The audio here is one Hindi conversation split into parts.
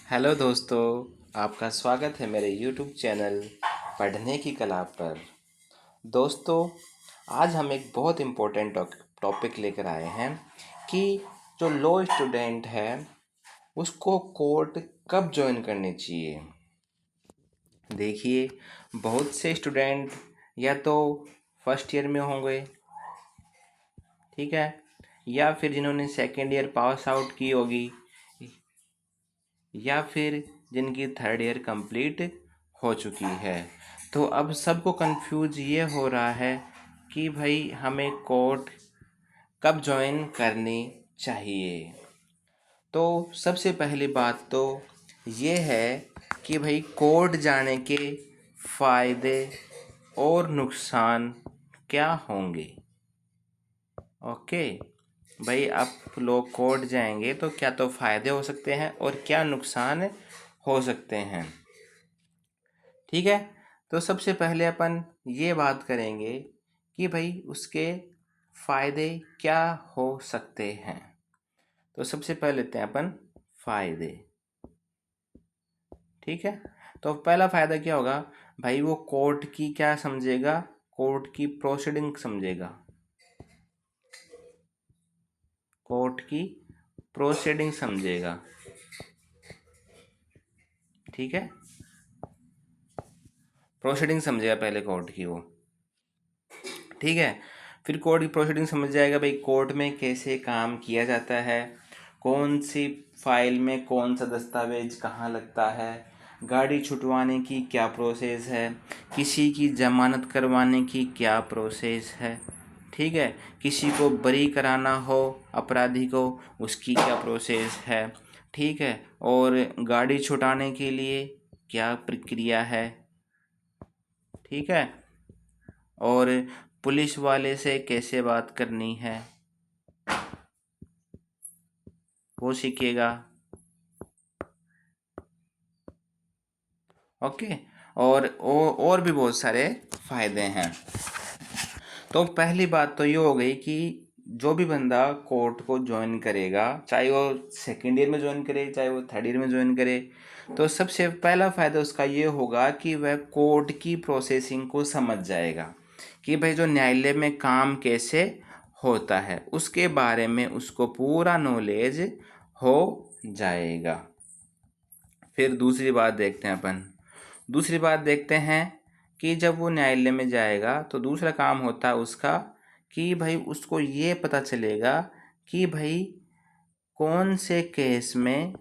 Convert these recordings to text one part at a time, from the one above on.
हेलो दोस्तों, आपका स्वागत है मेरे यूट्यूब चैनल पढ़ने की कला पर। दोस्तों, आज हम एक बहुत इम्पोर्टेंट टॉपिक लेकर आए हैं कि जो लो स्टूडेंट है उसको कोर्ट कब ज्वाइन करनी चाहिए। देखिए, बहुत से स्टूडेंट या तो फर्स्ट ईयर में होंगे, ठीक है, या फिर जिन्होंने सेकेंड ईयर पास आउट की होगी, या फिर जिनकी थर्ड ईयर कंप्लीट हो चुकी है। तो अब सबको कंफ्यूज ये हो रहा है कि भाई हमें कोर्ट कब ज्वाइन करनी चाहिए। तो सबसे पहली बात तो ये है कि भाई कोर्ट जाने के फ़ायदे और नुकसान क्या होंगे। ओके भाई, आप लोग कोर्ट जाएंगे तो क्या तो फ़ायदे हो सकते हैं और क्या नुकसान हो सकते हैं, ठीक है। तो सबसे पहले अपन ये बात करेंगे कि भाई उसके फ़ायदे क्या हो सकते हैं। तो सबसे पहले लेते हैं अपन फ़ायदे, ठीक है। तो पहला फ़ायदा क्या होगा भाई, वो कोर्ट की क्या समझेगा, कोर्ट की प्रोसीडिंग समझेगा, कोर्ट की प्रोसीडिंग समझेगा, ठीक है। प्रोसीडिंग समझेगा पहले कोर्ट की वो, ठीक है। फिर कोर्ट की प्रोसीडिंग समझ जाएगा भाई कोर्ट में कैसे काम किया जाता है, कौन सी फाइल में कौन सा दस्तावेज कहाँ लगता है, गाड़ी छुटवाने की क्या प्रोसेस है, किसी की जमानत करवाने की क्या प्रोसेस है, ठीक है। किसी को बरी कराना हो अपराधी को, उसकी क्या प्रोसेस है, ठीक है। और गाड़ी छुटाने के लिए क्या प्रक्रिया है, ठीक है। और पुलिस वाले से कैसे बात करनी है वो सीखेगा, ओके। और भी बहुत सारे फायदे हैं। तो पहली बात तो ये हो गई कि जो भी बंदा कोर्ट को ज्वाइन करेगा, चाहे वो सेकेंड ईयर में ज्वाइन करे चाहे वो थर्ड ईयर में ज्वाइन करे, तो सबसे पहला फ़ायदा उसका ये होगा कि वह कोर्ट की प्रोसेसिंग को समझ जाएगा कि भाई जो न्यायालय में काम कैसे होता है उसके बारे में उसको पूरा नॉलेज हो जाएगा। फिर दूसरी बात देखते हैं अपन, दूसरी बात देखते हैं कि जब वो न्यायालय में जाएगा तो दूसरा काम होता है उसका कि भाई उसको ये पता चलेगा कि भाई कौन से केस में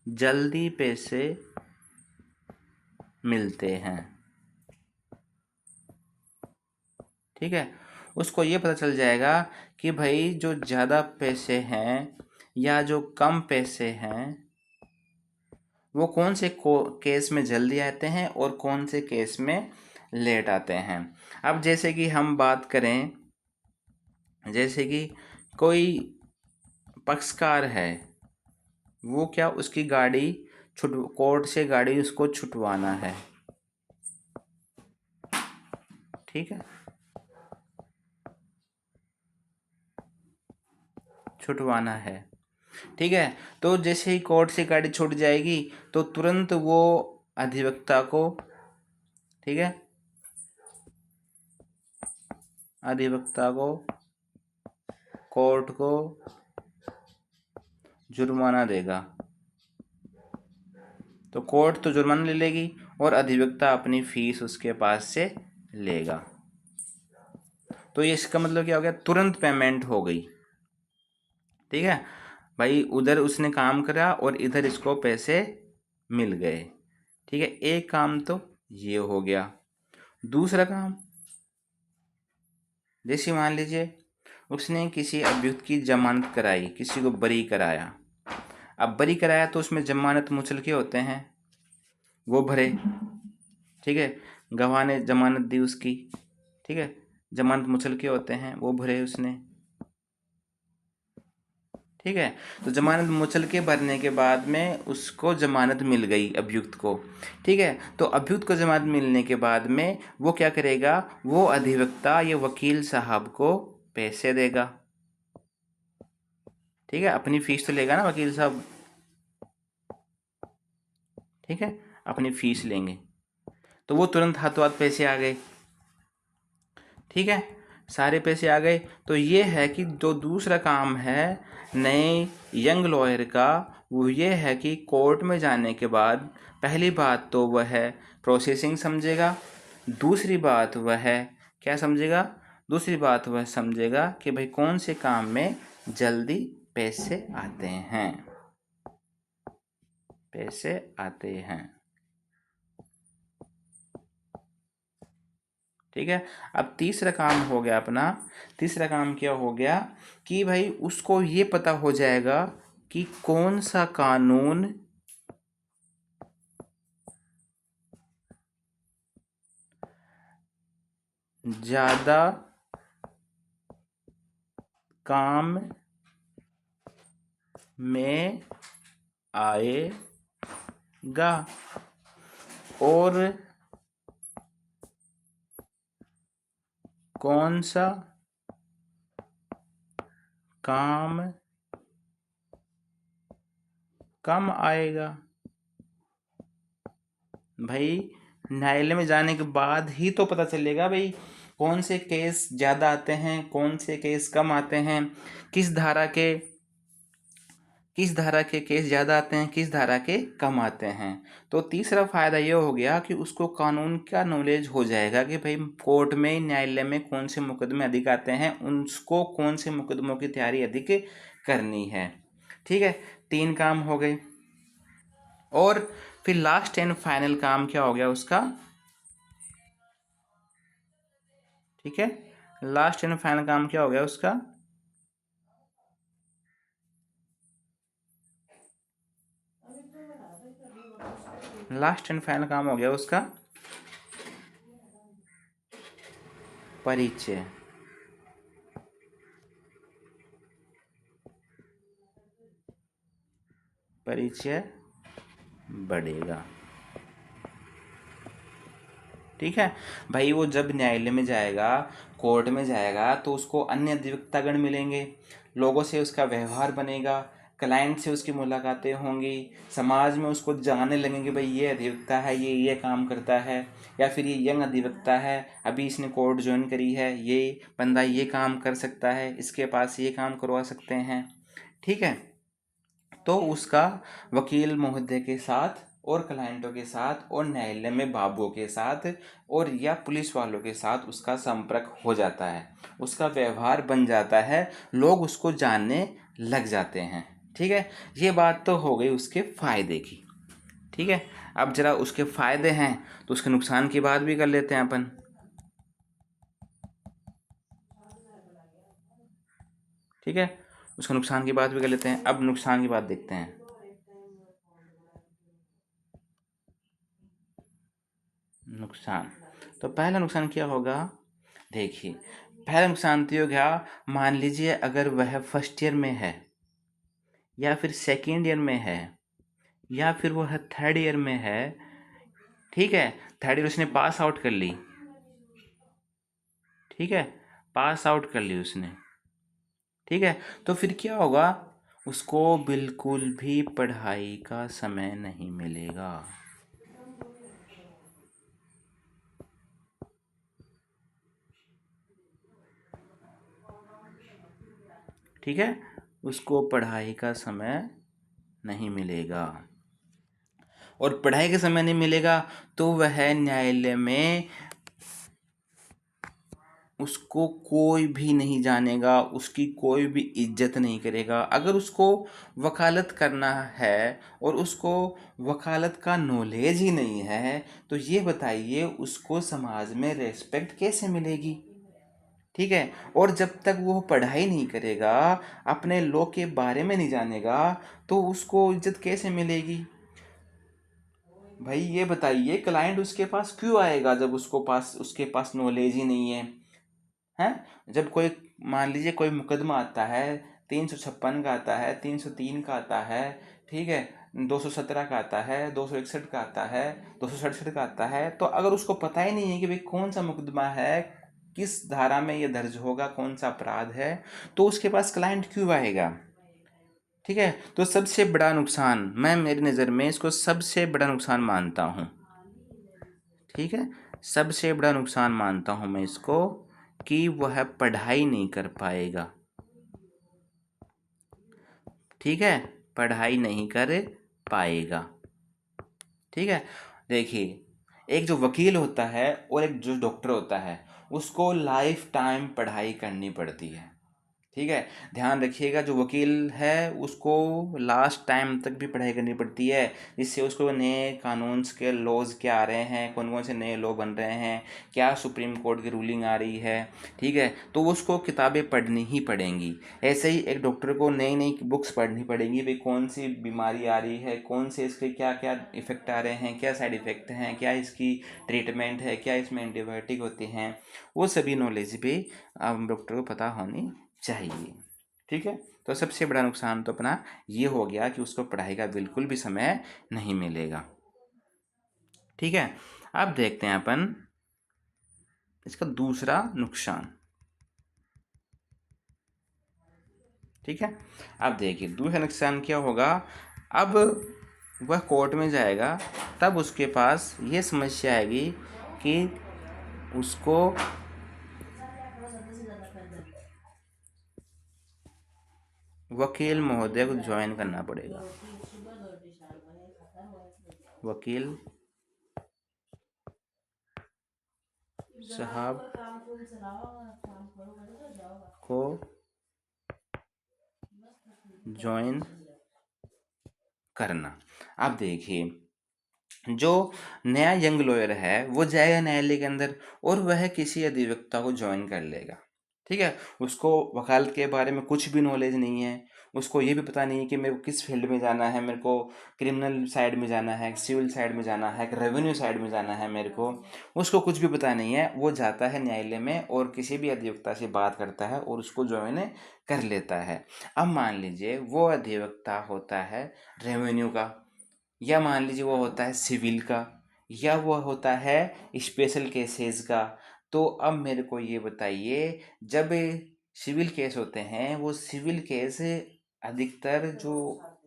जल्दी पैसे मिलते हैं, ठीक है। उसको ये पता चल जाएगा कि भाई जो ज़्यादा पैसे हैं या जो कम पैसे हैं वो कौन से केस में जल्दी आते हैं और कौन से केस में लेट आते हैं। अब जैसे कि हम बात करें, जैसे कि कोई पक्षकार है, वो क्या उसकी गाड़ी कोर्ट से गाड़ी उसको छुटवाना है, ठीक है, छुटवाना है, ठीक है। तो जैसे ही कोर्ट से गाड़ी छूट जाएगी तो तुरंत वो अधिवक्ता को, ठीक है, अधिवक्ता को कोर्ट को जुर्माना देगा। तो कोर्ट तो जुर्माना ले लेगी और अधिवक्ता अपनी फीस उसके पास से लेगा। तो ये इसका मतलब क्या हो गया, तुरंत पेमेंट हो गई, ठीक है भाई। उधर उसने काम करा और इधर इसको पैसे मिल गए, ठीक है। एक काम तो ये हो गया। दूसरा काम, जैसे मान लीजिए उसने किसी अभियुक्त की जमानत कराई, किसी को बरी कराया। अब बरी कराया तो उसमें जमानत मुचलके होते हैं, वो भरे, ठीक है। गवाह ने जमानत दी उसकी, ठीक है, जमानत मुचलके होते हैं वो भरे उसने, ठीक है। तो जमानत मुचलके भरने के बाद में उसको जमानत मिल गई अभियुक्त को, ठीक है। तो अभियुक्त को जमानत मिलने के बाद में वो क्या करेगा, वो अधिवक्ता या वकील साहब को पैसे देगा, ठीक है, अपनी फीस तो लेगा ना वकील साहब, ठीक है, अपनी फीस लेंगे, तो वो तुरंत हाथों हाथ पैसे आ गए, ठीक है, सारे पैसे आ गए। तो ये है कि जो दूसरा काम है नए यंग लॉयर का, वो ये है कि कोर्ट में जाने के बाद पहली बात तो वह है प्रोसेसिंग समझेगा, दूसरी बात वह है क्या समझेगा, दूसरी बात वह समझेगा कि भाई कौन से काम में जल्दी पैसे आते हैं, पैसे आते हैं, ठीक है। अब तीसरा काम हो गया अपना, तीसरा काम क्या हो गया कि भाई उसको ये पता हो जाएगा कि कौन सा कानून ज्यादा काम में आएगा और कौन सा काम कम आएगा। भाई न्यायालय में जाने के बाद ही तो पता चलेगा भाई कौन से केस ज़्यादा आते हैं, कौन से केस कम आते हैं, किस धारा के केस ज़्यादा आते हैं, किस धारा के कम आते हैं। तो तीसरा फ़ायदा ये हो गया कि उसको कानून का नॉलेज हो जाएगा कि भाई कोर्ट में न्यायालय में कौन से मुकदमे अधिक आते हैं, उसको कौन से मुकदमों की तैयारी अधिक करनी है, ठीक है। 3 काम हो गए। और फिर लास्ट एंड फाइनल काम क्या हो गया उसका, ठीक है, लास्ट एंड फाइनल काम क्या हो गया उसका, लास्ट एंड फाइनल काम हो गया उसका परिचय, परिचय बढ़ेगा, ठीक है। भाई वो जब न्यायालय में जाएगा, कोर्ट में जाएगा, तो उसको अन्य अधिवक्तागण मिलेंगे, लोगों से उसका व्यवहार बनेगा, क्लाइंट से उसकी मुलाकातें होंगी, समाज में उसको जानने लगेंगे भाई ये अधिवक्ता है, ये काम करता है, या फिर ये यंग अधिवक्ता है, अभी इसने कोर्ट ज्वाइन करी है, ये बंदा ये काम कर सकता है, इसके पास ये काम करवा सकते हैं, ठीक है। तो उसका वकील महोदय के साथ और क्लाइंटों के साथ और न्यायालय में बाबुओं के साथ और या पुलिस वालों के साथ उसका संपर्क हो जाता है, उसका व्यवहार बन जाता है, लोग उसको जानने लग जाते हैं, ठीक है। ये बात तो हो गई उसके फ़ायदे की, ठीक है। अब जरा उसके फ़ायदे हैं तो उसके नुकसान की बात भी कर लेते हैं अपन, ठीक है, उसके नुकसान की बात भी कर लेते हैं। अब नुकसान की बात देखते हैं। नुकसान, तो पहला नुकसान क्या होगा, देखिए पहला नुकसान तो ये हो गया, मान लीजिए अगर वह फर्स्ट ईयर में है या फिर सेकेंड ईयर में है या फिर वह थर्ड ईयर में है, ठीक है, थर्ड ईयर उसने पास आउट कर ली, ठीक है, पास आउट कर ली उसने, ठीक है, तो फिर क्या होगा, उसको बिल्कुल भी पढ़ाई का समय नहीं मिलेगा, ठीक है, उसको पढ़ाई का समय नहीं मिलेगा, और पढ़ाई का समय नहीं मिलेगा तो वह न्यायालय में उसको कोई भी नहीं जानेगा, उसकी कोई भी इज्जत नहीं करेगा। अगर उसको वकालत करना है और उसको वकालत का नॉलेज ही नहीं है तो ये बताइए उसको समाज में रेस्पेक्ट कैसे मिलेगी, ठीक है। और जब तक वो पढ़ाई नहीं करेगा, अपने लॉ के बारे में नहीं जानेगा, तो उसको इज्जत कैसे मिलेगी। भाई ये बताइए क्लाइंट उसके पास क्यों आएगा जब उसके पास नॉलेज ही नहीं है, हैं। जब कोई मान लीजिए कोई मुकदमा आता है, 356 का आता है, 303 का आता है, ठीक है, 217 का आता है, 261 का आता है, 267 का आता है, तो अगर उसको पता ही नहीं है कि भाई कौन सा मुकदमा है, किस धारा में ये दर्ज होगा, कौन सा अपराध है, तो उसके पास क्लाइंट क्यों आएगा। ठीक है, तो सबसे बड़ा नुकसान मैं मेरी नज़र में इसको सबसे बड़ा नुकसान मानता हूँ। ठीक है, सबसे बड़ा नुकसान मानता हूँ मैं इसको कि वह पढ़ाई नहीं कर पाएगा। ठीक है, पढ़ाई नहीं कर पाएगा। ठीक है, देखिए एक जो वकील होता है और एक जो डॉक्टर होता है उसको लाइफ टाइम पढ़ाई करनी पड़ती है। ठीक है, ध्यान रखिएगा, जो वकील है उसको लास्ट टाइम तक भी पढ़ाई करनी पड़ती है, जिससे उसको नए कानून्स के लॉज क्या आ रहे हैं, कौन कौन से नए लॉ बन रहे हैं, क्या सुप्रीम कोर्ट की रूलिंग आ रही है। ठीक है, तो उसको किताबें पढ़नी ही पड़ेंगी। ऐसे ही एक डॉक्टर को नई नई बुक्स पढ़नी पड़ेंगी, भाई कौन सी बीमारी आ रही है, कौन से इसके क्या क्या इफ़ेक्ट आ रहे हैं, क्या साइड इफ़ेक्ट हैं, क्या इसकी ट्रीटमेंट है, क्या इसमें एंटीबायोटिक होते हैं, वो सभी नॉलेज भी डॉक्टर को पता होनी चाहिए। ठीक है, तो सबसे बड़ा नुकसान तो अपना ये हो गया कि उसको पढ़ाई का बिल्कुल भी समय नहीं मिलेगा। ठीक है, अब देखते हैं अपन इसका दूसरा नुकसान। ठीक है, अब देखिए दूसरा नुकसान क्या होगा। अब वह कोर्ट में जाएगा तब उसके पास ये समस्या आएगी कि उसको वकील महोदय को ज्वाइन करना पड़ेगा। वकील साहब को ज्वाइन करना। अब देखिए जो नया यंग लॉयर है वो जाएगा न्यायालय के अंदर और वह किसी अधिवक्ता को ज्वाइन कर लेगा। ठीक है, उसको वकालत के बारे में कुछ भी नॉलेज नहीं है, उसको ये भी पता नहीं है कि मेरे को किस फील्ड में जाना है, मेरे को क्रिमिनल साइड में जाना है, सिविल साइड में जाना है, रेवेन्यू साइड में जाना है, मेरे को उसको कुछ भी पता नहीं है। वो जाता है न्यायालय में और किसी भी अधिवक्ता से बात करता है और उसको ज्वाइन कर लेता है। अब मान लीजिए वो अधिवक्ता होता है रेवेन्यू का, या मान लीजिए वो होता है सिविल का, या वो होता है स्पेशल केसेस का। तो अब मेरे को ये बताइए, जब सिविल केस होते हैं वो सिविल केस अधिकतर जो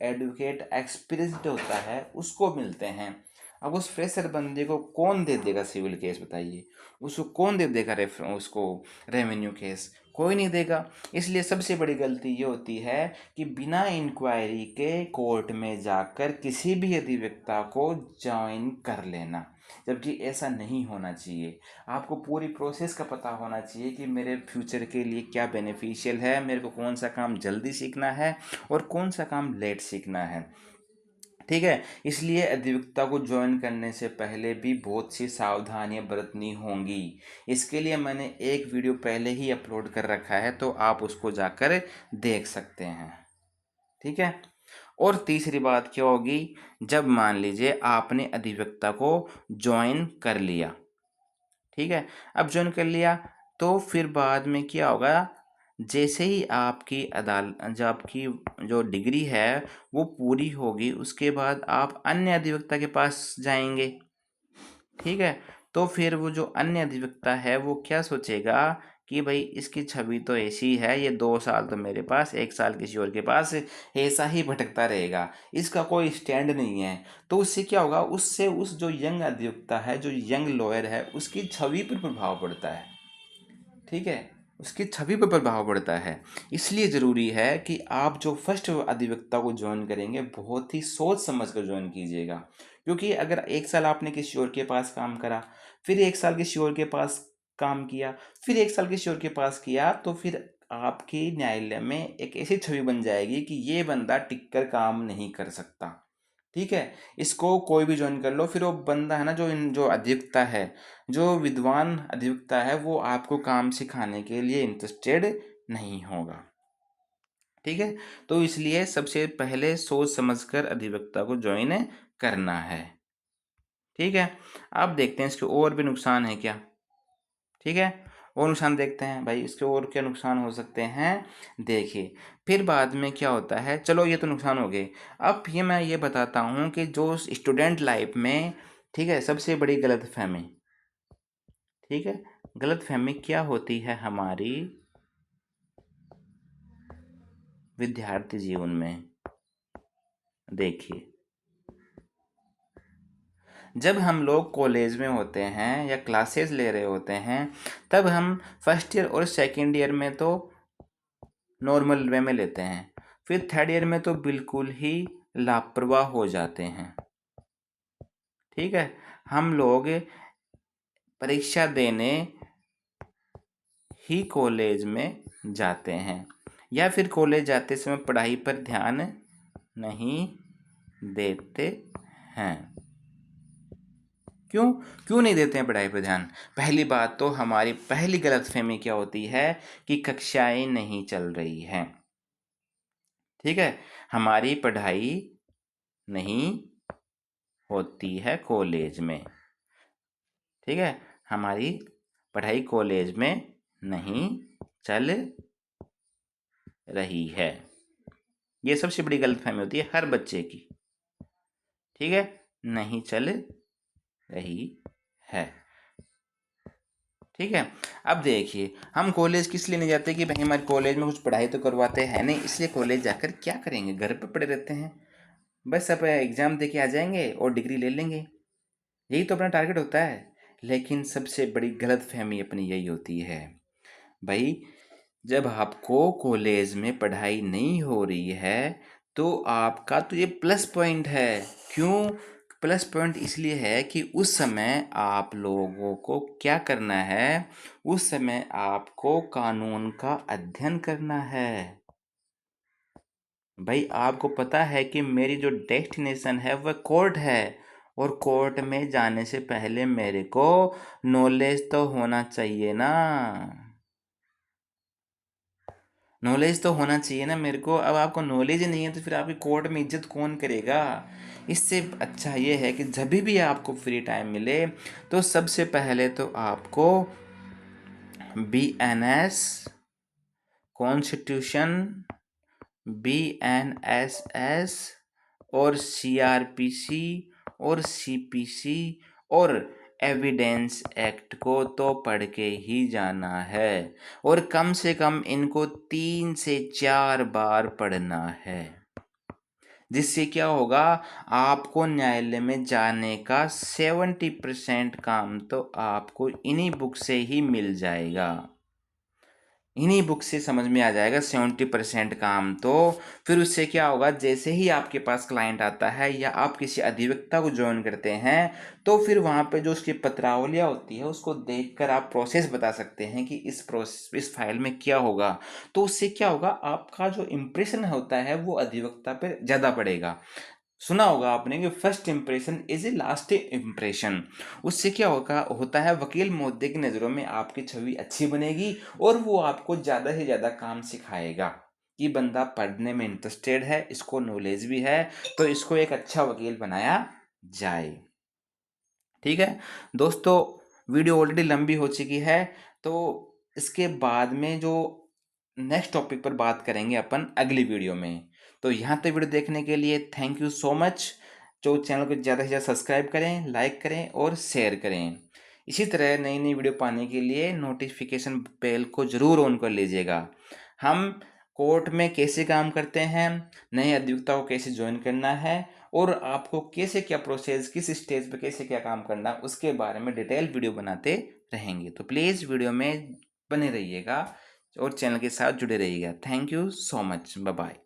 एडवोकेट एक्सपीरियंस्ड होता है उसको मिलते हैं। अब उस फ्रेशर बंदे को कौन दे देगा सिविल केस, बताइए, उसको कौन दे देगा उसको रेवेन्यू केस, कोई नहीं देगा। इसलिए सबसे बड़ी गलती ये होती है कि बिना इंक्वायरी के कोर्ट में जाकर किसी भी अधिवक्ता को ज्वाइन कर लेना, जबकि ऐसा नहीं होना चाहिए। आपको पूरी प्रोसेस का पता होना चाहिए कि मेरे फ्यूचर के लिए क्या बेनिफिशियल है, मेरे को कौन सा काम जल्दी सीखना है और कौन सा काम लेट सीखना है। ठीक है, इसलिए अधिवक्ता को ज्वाइन करने से पहले भी बहुत सी सावधानियां बरतनी होंगी। इसके लिए मैंने एक वीडियो पहले ही अपलोड कर रखा है, तो आप उसको जाकर देख सकते हैं। ठीक है, और तीसरी बात क्या होगी, जब मान लीजिए आपने अधिवक्ता को ज्वाइन कर लिया, ठीक है, अब ज्वाइन कर लिया तो फिर बाद में क्या होगा, जैसे ही आपकी अदालत जो आपकी जो डिग्री है वो पूरी होगी उसके बाद आप अन्य अधिवक्ता के पास जाएंगे। ठीक है, तो फिर वो जो अन्य अधिवक्ता है वो क्या सोचेगा कि भाई इसकी छवि तो ऐसी है, ये 2 साल तो मेरे पास, 1 साल किसी और के पास, ऐसा ही भटकता रहेगा, इसका कोई स्टैंड नहीं है। तो उससे क्या होगा, उससे उस जो यंग अधिवक्ता है, जो यंग लॉयर है, उसकी छवि पर प्रभाव पड़ता है। ठीक है, उसकी छवि पर प्रभाव पड़ता है। इसलिए ज़रूरी है कि आप जो फर्स्ट अधिवक्ता को ज्वाइन करेंगे बहुत ही सोच समझ कर ज्वाइन कीजिएगा। क्योंकि अगर 1 साल आपने किसी और के पास काम करा, फिर 1 साल किसी और के पास काम किया, फिर 1 साल किसी और के पास किया, तो फिर आपकी न्यायालय में एक ऐसी छवि बन जाएगी कि ये बंदा टिक कर काम नहीं कर सकता। ठीक है, इसको कोई भी ज्वाइन कर लो, फिर वो बंदा है ना, जो अधिवक्ता है, जो विद्वान अधिवक्ता है, वो आपको काम सिखाने के लिए इंटरेस्टेड नहीं होगा। ठीक है, तो इसलिए सबसे पहले सोच समझकर अधिवक्ता को ज्वाइन करना है। ठीक है, अब देखते हैं इसके और भी नुकसान है क्या। ठीक है, और नुकसान देखते हैं भाई, इसके और क्या नुकसान हो सकते हैं। देखिए फिर बाद में क्या होता है, चलो ये तो नुकसान हो गए। अब ये मैं ये बताता हूँ कि जो स्टूडेंट लाइफ में, ठीक है, सबसे बड़ी गलतफहमी, ठीक है, गलतफहमी क्या होती है हमारी विद्यार्थी जीवन में। देखिए, जब हम लोग कॉलेज में होते हैं या क्लासेस ले रहे होते हैं, तब हम फर्स्ट ईयर और सेकेंड ईयर में तो नॉर्मल वे में लेते हैं, फिर थर्ड ईयर में तो बिल्कुल ही लापरवाह हो जाते हैं। ठीक है, हम लोग परीक्षा देने ही कॉलेज में जाते हैं, या फिर कॉलेज जाते समय पढ़ाई पर ध्यान नहीं देते हैं। क्यों क्यों नहीं देते हैं पढ़ाई पर ध्यान? पहली बात तो हमारी पहली गलतफहमी क्या होती है कि कक्षाएं नहीं चल रही हैं। ठीक है, हमारी पढ़ाई नहीं होती है कॉलेज में। ठीक है, हमारी पढ़ाई कॉलेज में नहीं चल रही है। ये सबसे बड़ी गलतफहमी होती है हर बच्चे की। ठीक है, नहीं चल रही है। ठीक है, अब देखिए, हम कॉलेज किस लिए नहीं जाते कि भाई हमारे कॉलेज में कुछ पढ़ाई तो करवाते हैं नहीं, इसलिए कॉलेज जाकर क्या करेंगे, घर पे पड़े रहते हैं, बस अब एग्ज़ाम दे के आ जाएंगे और डिग्री ले लेंगे, यही तो अपना टारगेट होता है। लेकिन सबसे बड़ी गलतफहमी अपनी यही होती है भाई, जब आपको कॉलेज में पढ़ाई नहीं हो रही है तो आपका तो ये प्लस पॉइंट है। क्यों प्लस पॉइंट? इसलिए है कि उस समय आप लोगों को क्या करना है, उस समय आपको कानून का अध्ययन करना है। भाई आपको पता है कि मेरी जो डेस्टिनेशन है वह कोर्ट है, और कोर्ट में जाने से पहले मेरे को नॉलेज तो होना चाहिए ना, नॉलेज तो होना चाहिए ना मेरे को। अब आपको नॉलेज ही नहीं है तो फिर आपकी कोर्ट में इज्जत कौन करेगा? इससे अच्छा ये है कि जब भी आपको फ्री टाइम मिले तो सबसे पहले तो आपको BNS कॉन्स्टिट्यूशन, BNSS और CRPC और CPC और एविडेंस एक्ट को तो पढ़ के ही जाना है, और कम से कम इनको 3 से 4 बार पढ़ना है। जिससे क्या होगा, आपको न्यायालय में जाने का 70% काम तो आपको इन्हीं बुक से ही मिल जाएगा, इन्हीं बुक से समझ में आ जाएगा 70% काम तो। फिर उससे क्या होगा, जैसे ही आपके पास क्लाइंट आता है या आप किसी अधिवक्ता को ज्वाइन करते हैं तो फिर वहाँ पे जो उसकी पत्रावलियाँ होती है उसको देखकर आप प्रोसेस बता सकते हैं कि इस फाइल में क्या होगा। तो उससे क्या होगा, आपका जो इम्प्रेशन होता है वो अधिवक्ता पे ज़्यादा पड़ेगा। सुना होगा आपने कि first impression is a last impression. उससे क्या होता है, वकील महोदय की नज़रों में आपकी छवि अच्छी बनेगी और वो आपको ज़्यादा से ज़्यादा काम सिखाएगा कि बंदा पढ़ने में इंटरेस्टेड है, इसको नॉलेज भी है, तो इसको एक अच्छा वकील बनाया जाए। ठीक है दोस्तों, वीडियो ऑलरेडी लंबी हो चुकी है, तो इसके बाद में जो नेक्स्ट टॉपिक पर बात करेंगे अपन अगली वीडियो में। तो यहाँ तक वीडियो देखने के लिए थैंक यू सो मच। जो चैनल को ज़्यादा से ज़्यादा सब्सक्राइब करें, लाइक करें और शेयर करें। इसी तरह नई नई वीडियो पाने के लिए नोटिफिकेशन बेल को ज़रूर ऑन कर लीजिएगा। हम कोर्ट में कैसे काम करते हैं, नए अधिवक्ता को कैसे ज्वाइन करना है, और आपको कैसे क्या प्रोसेस, किस स्टेज पे कैसे क्या काम करना, उसके बारे में डिटेल वीडियो बनाते रहेंगे। तो प्लीज़ वीडियो में बने रहिएगा और चैनल के साथ जुड़े रहिएगा। Thank you so much, bye bye.